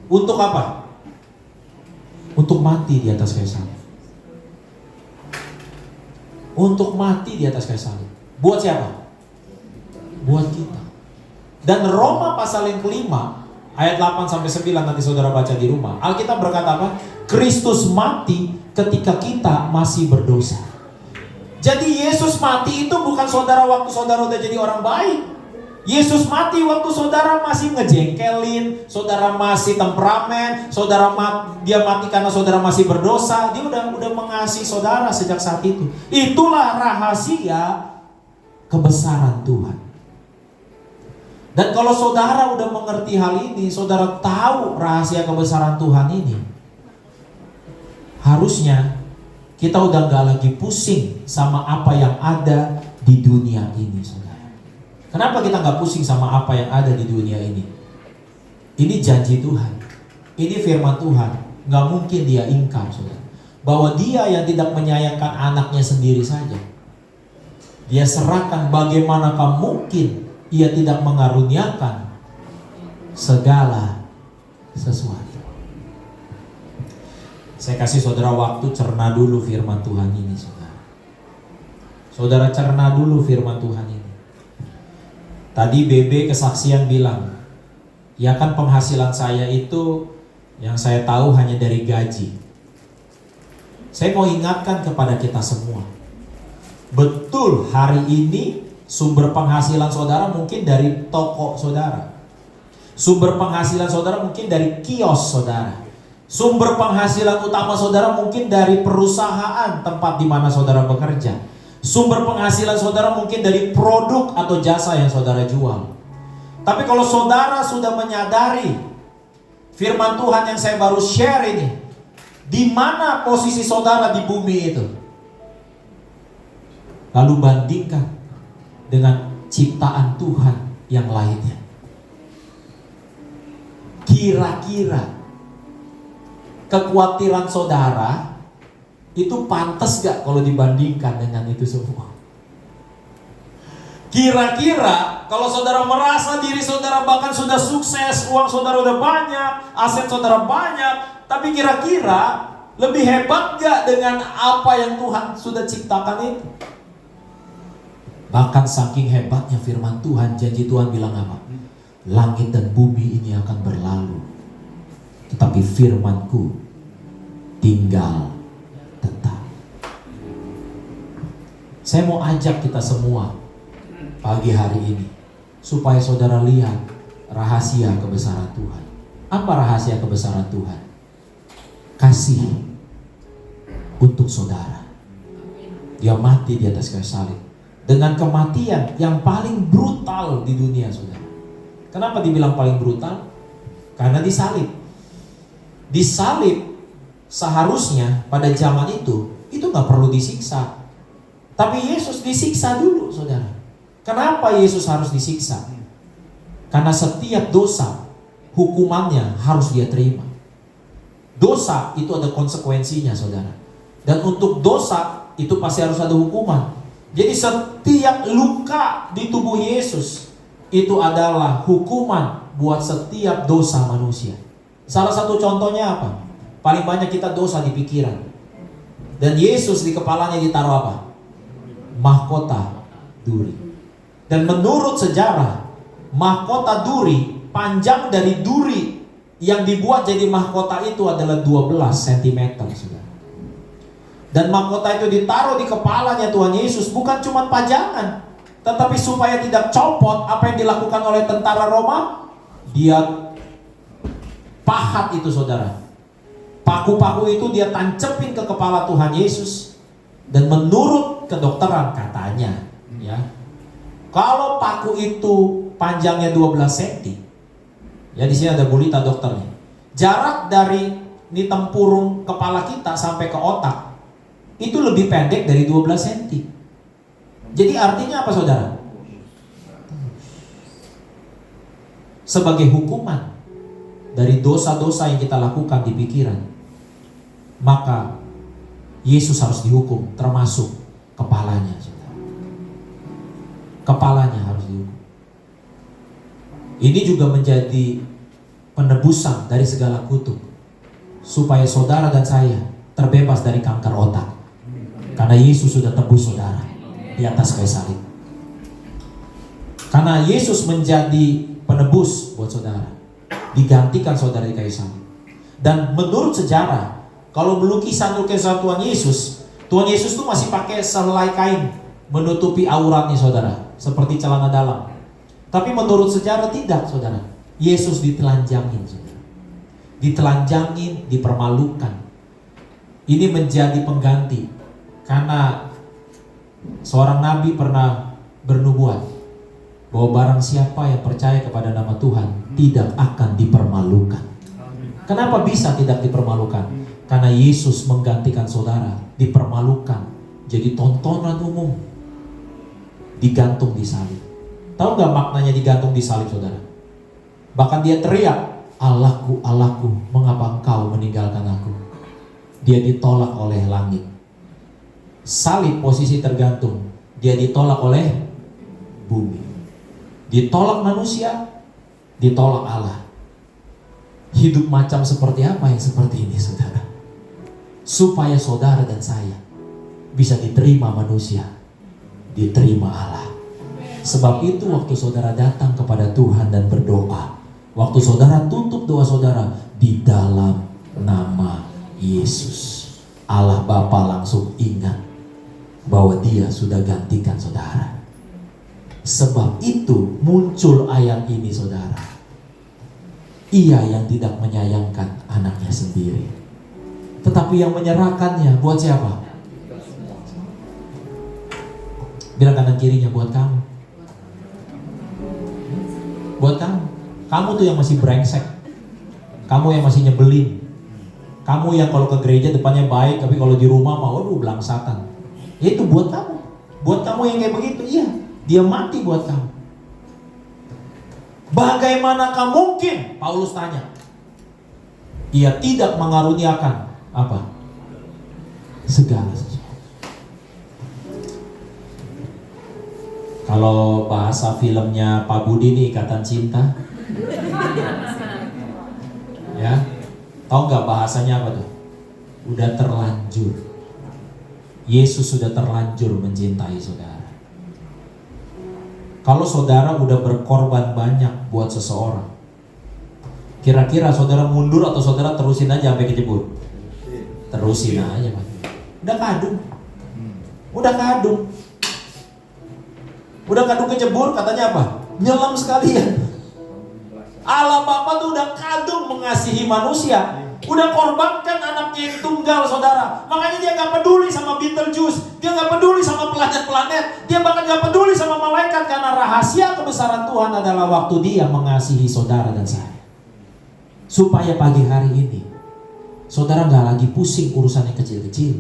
untuk apa? Untuk mati di atas kayu salib. Untuk mati di atas kayu salib. Buat siapa? Buat kita. Dan Roma pasal yang kelima ayat 8 sampai 9 nanti saudara baca di rumah. Alkitab berkata apa? Kristus mati ketika kita masih berdosa. Jadi Yesus mati itu bukan saudara waktu saudara udah jadi orang baik. Yesus mati waktu saudara masih ngejengkelin, saudara masih temperamen, dia mati karena saudara masih berdosa. Dia udah mengasihi saudara sejak saat itu. Itulah rahasia kebesaran Tuhan. Dan kalau saudara udah mengerti hal ini, saudara tahu rahasia kebesaran Tuhan ini, harusnya kita udah gak lagi pusing sama apa yang ada di dunia ini, saudara. Kenapa kita gak pusing sama apa yang ada di dunia ini? Ini janji Tuhan, ini firman Tuhan, gak mungkin dia ingkar, saudara. Bahwa dia yang tidak menyayangkan anaknya sendiri saja, dia serahkan, bagaimanakah mungkin ia tidak mengaruniakan segala sesuatu. Saya kasih saudara waktu, cerna dulu firman Tuhan ini, saudara. Saudara cerna dulu firman Tuhan ini. Tadi BB kesaksian bilang, ya kan penghasilan saya itu yang saya tahu hanya dari gaji. Saya mau ingatkan kepada kita semua, betul hari ini sumber penghasilan saudara mungkin dari toko saudara. Sumber penghasilan saudara mungkin dari kios saudara. Sumber penghasilan utama saudara mungkin dari perusahaan tempat di mana saudara bekerja. Sumber penghasilan saudara mungkin dari produk atau jasa yang saudara jual. Tapi kalau saudara sudah menyadari firman Tuhan yang saya baru share ini, di mana posisi saudara di bumi itu, lalu bandingkan dengan ciptaan Tuhan yang lainnya. Kira-kira kekhawatiran saudara itu pantas gak kalau dibandingkan dengan itu semua? Kira-kira kalau saudara merasa diri saudara bahkan sudah sukses, uang saudara udah banyak, aset saudara banyak, tapi kira-kira lebih hebat gak dengan apa yang Tuhan sudah ciptakan itu? Bahkan saking hebatnya firman Tuhan, janji Tuhan bilang apa? Langit dan bumi ini akan berlalu, tetapi firman-Ku tinggal tetap. Saya mau ajak kita semua pagi hari ini, supaya saudara lihat rahasia kebesaran Tuhan. Apa rahasia kebesaran Tuhan? Kasih untuk saudara. Dia mati di atas kayu salib dengan kematian yang paling brutal di dunia, saudara. Kenapa dibilang paling brutal? Karena disalib. Disalib seharusnya pada zaman itu gak perlu disiksa. Tapi Yesus disiksa dulu, saudara. Kenapa Yesus harus disiksa? Karena setiap dosa hukumannya harus dia terima. Dosa itu ada konsekuensinya, saudara. Dan untuk dosa itu pasti harus ada hukuman. Jadi setiap luka di tubuh Yesus itu adalah hukuman buat setiap dosa manusia. Salah satu contohnya apa? Paling banyak kita dosa di pikiran. Dan Yesus di kepalanya ditaruh apa? Mahkota duri. Dan menurut sejarah, mahkota duri, panjang dari duri yang dibuat jadi mahkota itu adalah 12 cm, saudara. Dan mahkota itu ditaruh di kepalanya Tuhan Yesus bukan cuma pajangan, tetapi supaya tidak copot. Apa yang dilakukan oleh tentara Roma, dia pahat itu, saudara. Paku-paku itu dia tancepin ke kepala Tuhan Yesus. Dan menurut kedokteran katanya, ya, kalau paku itu panjangnya 12 cm, ya di sini ada gurita dokternya, jarak dari ini tempurung kepala kita sampai ke otak itu lebih pendek dari 12 cm. Jadi artinya apa, saudara? Sebagai hukuman dari dosa-dosa yang kita lakukan di pikiran, maka Yesus harus dihukum, termasuk kepalanya, saudara. Kepalanya harus dihukum. Ini juga menjadi penebusan dari segala kutuk, supaya saudara dan saya terbebas dari kanker otak. Karena Yesus sudah tebus saudara di atas kayu salib. Karena Yesus menjadi penebus buat saudara, digantikan saudara di kayu salib. Dan menurut sejarah, kalau lukisan-lukisan Tuhan Yesus tuh masih pakai selai kain menutupi auratnya, saudara, seperti celana dalam. Tapi menurut sejarah tidak, saudara. Yesus ditelanjangin, saudara. Ditelanjangin, dipermalukan. Ini menjadi pengganti. Karena seorang nabi pernah bernubuat bahwa barang siapa yang percaya kepada nama Tuhan tidak akan dipermalukan. Kenapa bisa tidak dipermalukan? Karena Yesus menggantikan saudara, dipermalukan, jadi tontonan umum, digantung di salib. Tahu nggak maknanya digantung di salib, saudara? Bahkan dia teriak, Allahku, Allahku, mengapa engkau meninggalkan aku? Dia ditolak oleh langit. Salib posisi tergantung, dia ditolak oleh bumi. Ditolak manusia, ditolak Allah. Hidup macam seperti apa yang seperti ini, saudara? Supaya saudara dan saya bisa diterima manusia, diterima Allah. Sebab itu waktu saudara datang kepada Tuhan dan berdoa, waktu saudara tutup doa saudara di dalam nama Yesus, Allah Bapa langsung ingat bahwa Dia sudah gantikan saudara. Sebab itu muncul ayat ini, saudara. Ia yang tidak menyayangkan anaknya sendiri, tetapi yang menyerahkannya buat siapa? Bilang kanan kirinya, buat kamu. Buat kamu. Kamu tuh yang masih brengsek. Kamu yang masih nyebelin. Kamu yang kalau ke gereja depannya baik, tapi kalau di rumah mau waduh belangsakan. Itu buat kamu. Buat kamu yang kayak begitu, iya. Dia mati buat kamu. Bagaimanakah mungkin, Paulus tanya, Ia tidak mengaruniakan apa? Segala sesuatu. Kalau bahasa filmnya Pak Budi ini Ikatan Cinta, ya, tahu nggak bahasanya apa tuh? Udah terlanjur. Yesus sudah terlanjur mencintai saudara. Kalau saudara udah berkorban banyak buat seseorang, kira-kira saudara mundur atau saudara terusin aja sampai kejebur? Terusin aja, Pak. Udah kadung. Udah kadung. Udah kadung kejebur, katanya apa? Nyelam sekalian. Allah Bapa tuh udah kadung mengasihi manusia. Udah korbankan anaknya yang tunggal, saudara. Makanya dia gak peduli sama Beetlejuice. Dia gak peduli sama planet-planet. Dia bahkan gak peduli sama malaikat. Karena rahasia kebesaran Tuhan adalah waktu Dia mengasihi saudara dan saya. Supaya pagi hari ini saudara gak lagi pusing urusan yang kecil-kecil.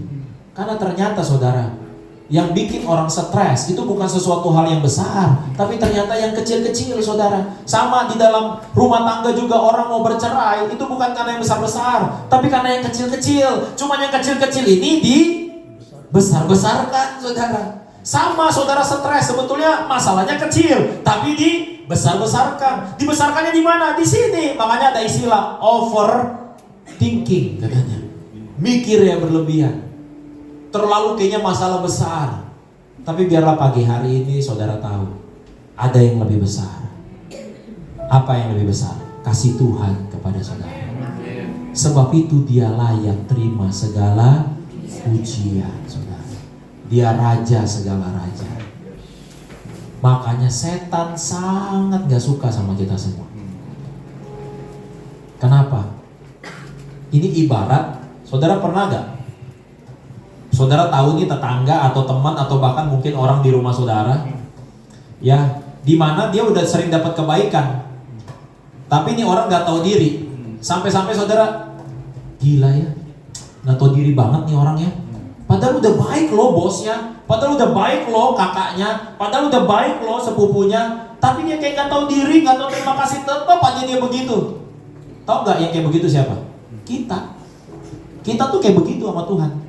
Karena ternyata saudara, yang bikin orang stres itu bukan sesuatu hal yang besar, tapi ternyata yang kecil-kecil, saudara. Sama di dalam rumah tangga juga orang mau bercerai, itu bukan karena yang besar-besar, tapi karena yang kecil-kecil. Cuma yang kecil-kecil ini dibesar-besarkan, saudara. Sama saudara stres, sebetulnya masalahnya kecil, tapi dibesar-besarkan. Dibesarkannya di mana? Di sini. Makanya ada istilah overthinking, katanya. Mikir yang berlebihan. Terlalu kayaknya masalah besar. Tapi biarlah pagi hari ini saudara tahu ada yang lebih besar. Apa yang lebih besar? Kasih Tuhan kepada saudara. Sebab itu Dia layak terima segala pujian, saudara. Dia raja segala raja. Makanya setan sangat gak suka sama kita semua. Kenapa? Ini ibarat, saudara pernah gak? Saudara tahu nih tetangga atau teman atau bahkan mungkin orang di rumah saudara, ya, di mana dia udah sering dapat kebaikan, tapi ini orang nggak tahu diri, sampai-sampai saudara, gila ya, nggak tahu diri banget nih orangnya. Padahal udah baik loh bosnya, padahal udah baik loh kakaknya, padahal udah baik loh sepupunya, tapi dia kayak nggak tahu diri, nggak tahu terima kasih, tetap aja dia begitu. Tahu nggak yang kayak begitu siapa? Kita tuh kayak begitu sama Tuhan.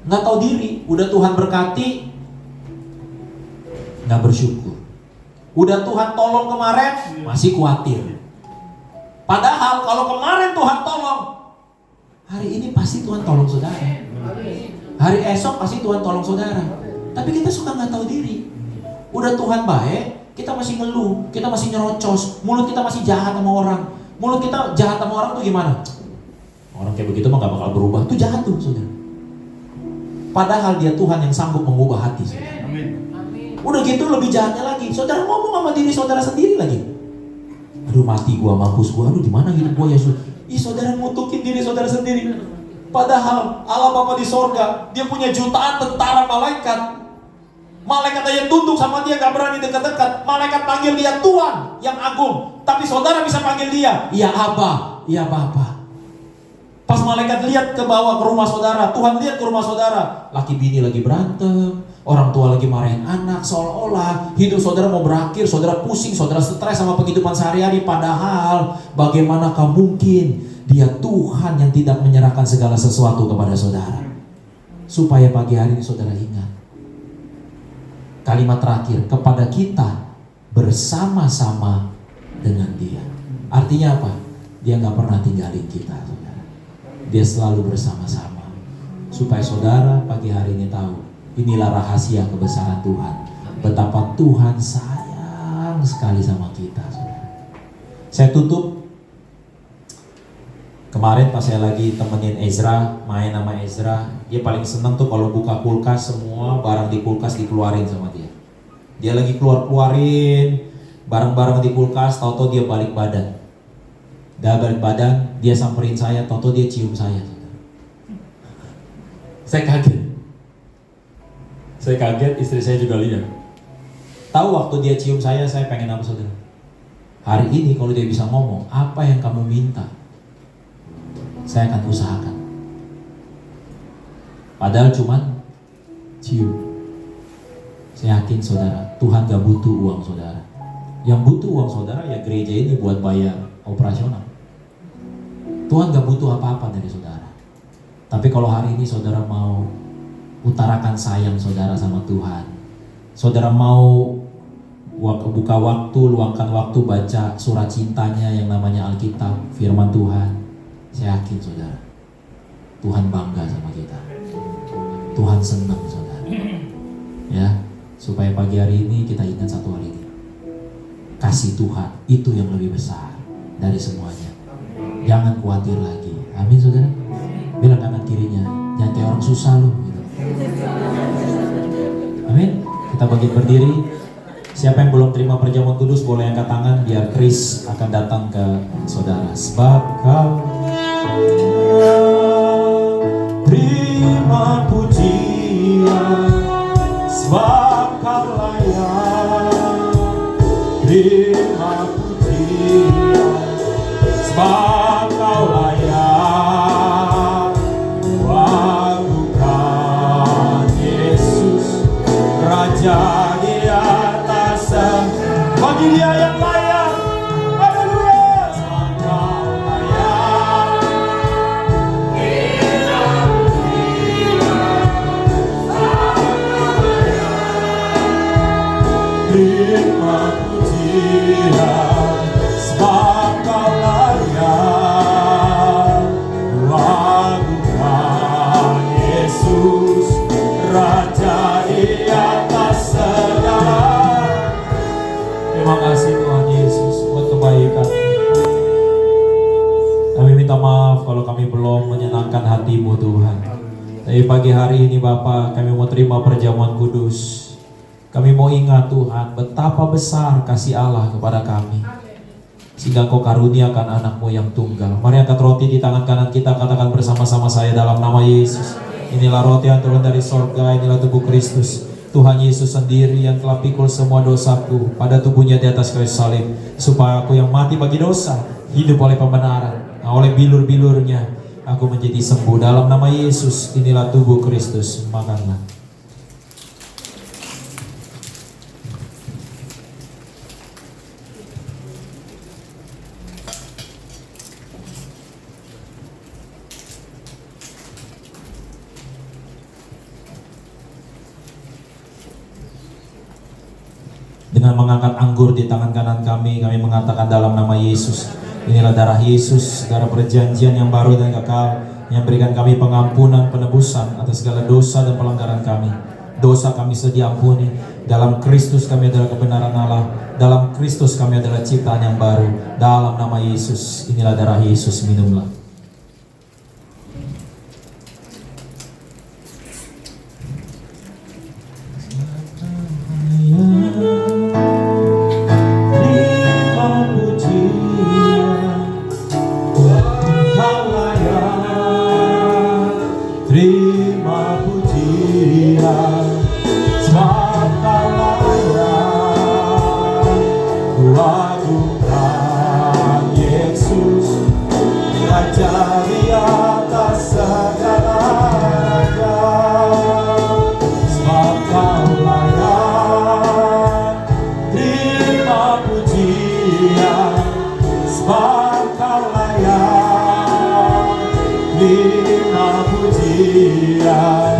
Nggak tahu diri, udah Tuhan berkati, nggak bersyukur. Udah Tuhan tolong kemarin, masih khawatir. Padahal kalau kemarin Tuhan tolong, hari ini pasti Tuhan tolong saudara. Hari esok pasti Tuhan tolong saudara. Tapi kita suka nggak tahu diri. Udah Tuhan baik, kita masih ngeluh, kita masih nyerocos, mulut kita masih jahat sama orang. Mulut kita jahat sama orang tuh gimana? Orang kayak begitu mah nggak bakal berubah. Tuh jahat tuh, saudara. Padahal Dia Tuhan yang sanggup mengubah hati, saudara. Udah gitu lebih jahatnya lagi, saudara ngomong sama diri saudara sendiri lagi. Aduh mati gua, mampus gua, aduh gimana hidup gua Yesus. Ih saudara ngutukin diri saudara sendiri. Padahal Allah Bapa di sorga, dia punya jutaan tentara malaikat. Malaikat aja tunduk sama dia, gak berani dekat-dekat. Malaikat panggil dia Tuhan yang agung. Tapi saudara bisa panggil dia, ya Aba, ya Bapa. Pas malaikat lihat ke bawah ke rumah saudara, Tuhan lihat ke rumah saudara, laki bini lagi berantem, orang tua lagi marahin anak, seolah-olah hidup saudara mau berakhir, saudara pusing, saudara stres sama penghidupan sehari-hari. Padahal bagaimanakah mungkin dia Tuhan yang tidak menyerahkan segala sesuatu kepada saudara. Supaya pagi hari ini saudara ingat kalimat terakhir, kepada kita bersama-sama dengan dia. Artinya apa? Dia gak pernah tinggalin kita, saudara. Dia selalu bersama-sama. Supaya saudara pagi hari ini tahu, inilah rahasia kebesaran Tuhan. Betapa Tuhan sayang sekali sama kita, saudara. Saya tutup. Kemarin pas saya lagi temenin Ezra, main sama Ezra, dia paling seneng tuh kalau buka kulkas, semua barang di kulkas dikeluarin sama dia. Dia lagi keluarin barang-barang di kulkas, tau-tau dia balik badan. Dia balik badan, dia samperin saya, tau-tau dia cium saya. Saya kaget, istri saya juga lihat. Tahu waktu dia cium saya pengen apa saudara? Hari ini kalau dia bisa ngomong, apa yang kamu minta? Saya akan usahakan. Padahal cuman cium. Saya yakin saudara, Tuhan gak butuh uang saudara. Yang butuh uang saudara ya gereja ini buat bayar operasional. Tuhan gak butuh apa-apa dari saudara. Tapi kalau hari ini saudara mau utarakan sayang saudara sama Tuhan, saudara mau buka waktu, luangkan waktu baca surat cintanya yang namanya Alkitab, firman Tuhan. Saya yakin saudara, Tuhan bangga sama kita. Tuhan senang saudara. Ya, supaya pagi hari ini kita ingat satu hal ini. Kasih Tuhan itu yang lebih besar dari semuanya. Jangan khawatir lagi. Amin saudara. Bilang kanan kirinya, jangan kayak orang susah loh gitu. Amin. Kita bangkit berdiri. Siapa yang belum terima perjamuan kudus boleh angkat tangan biar Kris akan datang ke saudara. Sebab kau terima pujian, sebab kau layak. Terima pujian, sebab kau layak. Lakukan Yesus, Raja di atas, bagi Dia yang layak. Haleluya, sebab kau layak. Terima pujian, sebab kau layak. Lakukan Yesus, Raja di atas segala. Terima kasih Tuhan Yesus buat kebaikan. Kami minta maaf kalau kami belum menyenangkan hati-Mu Tuhan. Tapi pagi hari ini Bapa, kami mau terima perjamuan kudus. Kami mau ingat Tuhan betapa besar kasih Allah kepada kami, sehingga Kau karuniakan anak-Mu yang tunggal. Mari angkat roti di tangan kanan kita, katakan bersama-sama saya dalam nama Yesus. Inilah roti yang turun dari sorga, inilah tubuh Kristus. Tuhan Yesus sendiri yang telah pikul semua dosaku pada tubuhnya di atas kayu salib, supaya aku yang mati bagi dosa hidup oleh pembenaran. Nah, oleh bilur-bilurnya aku menjadi sembuh. Dalam nama Yesus, inilah tubuh Kristus. Makanlah. Dengan mengangkat anggur di tangan kanan kami mengatakan dalam nama Yesus, inilah darah Yesus, darah perjanjian yang baru dan kekal, yang berikan kami pengampunan, penebusan atas segala dosa dan pelanggaran kami. Dosa kami sudah diampuni. Dalam Kristus kami adalah kebenaran Allah. Dalam Kristus kami adalah ciptaan yang baru. Dalam nama Yesus, inilah darah Yesus, minumlah. terima pujian